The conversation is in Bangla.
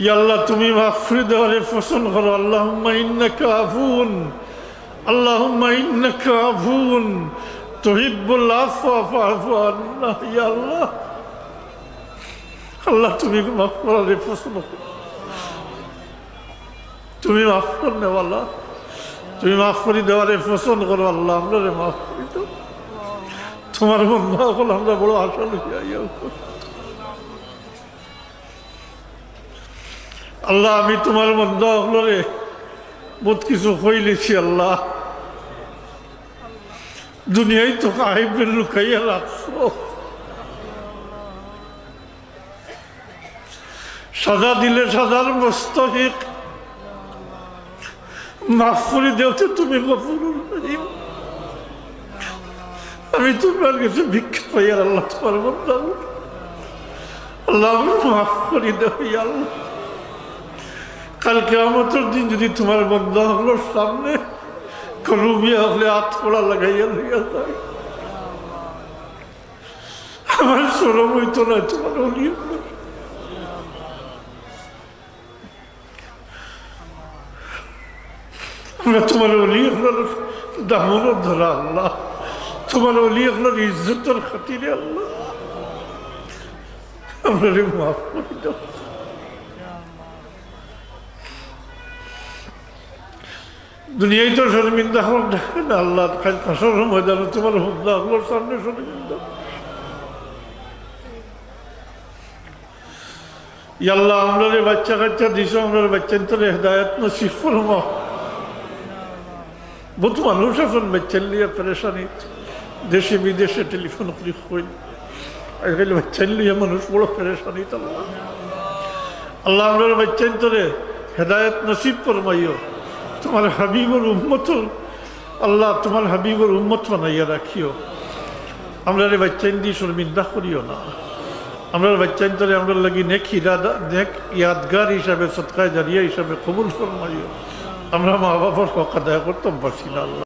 ইয়া আল্লাহ তুমি মাফ করে দেওয়ারে পছন্দ করো। আল্লাহুম্মা ইন্নাকা আফুন, আল্লাহুম্মা ইন্নাকা আফুন তুহিব্বুল আফওয়া ফা'ফু আন্না। ইয়া আল্লাহ, আল্লাহ তুমি মাফ করারে পছন্দ করো। তুমি মাফ করনে ওয়ালা, তুমি মাফ করে দেওয়ারে পছন্দ করো। আল্লাহ আমরা মাফ করে দাও। তোমার বন্ধা হল আমরা বড় আশা লইয়া। আল্লাহ আমি তোমার বন্ধা হল রে বহুত কিছু হইলেছি। আল্লাহ দুনিয়ায় তো কাহিবের লুকাইয়া রাখছো, সাজা দিলে সাজার মুস্তাহিক, মাফ করে দেওতে তুমি গফুরুর রহিম। আমি তোমার কাছে ভিক্ষা পাই আর আল্লাহ তোমার বন্ধা, আল্লাহ মাফ করে দেও। আল্লাহ কাল কিয়ামতের দিন যদি তোমার বন্ধা হলো সামনে কলুবিয়া হলে হাত খোলা লাগাইয়া লইয়া যায়, আমার সরম হইতো না তোমার অলি। আমরা তোমার অলি হলার দামন ধরা আল্লাহ, তোমার অলি হলার ইজ্জতের খাতিরে আল্লাহ আমরা মাফ করে দাও। দুনিয়ায় তো শর্মিন্দা হল দেখে না আল্লাহ, কাসর ময়দানে তোমার বন্ধা হলোর সামনে শর্মিন্দা। আল্লাহ আমরা বাচ্চা কাচ্চা দিছো, আমরা বাচ্চা তোর হেদায়ত নসিব ফরমা। বহুত মানুষ এখন বাচ্চার লিয়ে পেরেশানি, দেশে বিদেশে টেলিফোন করি হইল। আজকাল বাচ্চার লিয়ে মানুষ বড় পেরেশানি। আল্লাহ আমরা বাচ্চা তোরে হেদায়ত নসিব ফরমাইও। তোমার হাবিবর উম্মত আল্লাহ, তোমার হাবিবর উম্মত বানাইয়া রাখিও। আমরা বাচ্চাইন দিয়ে শর্মিন্দা করিও না। আমরা বাচ্চাইন তোরে আমরা লাগি নেক ইয়াদগার হিসাবে, সৎকায় জারিয়া হিসাবে কবুল ফরমাইও। আমরা মা বাবার হক আদায় করতাম পারছি না আল্লাহ।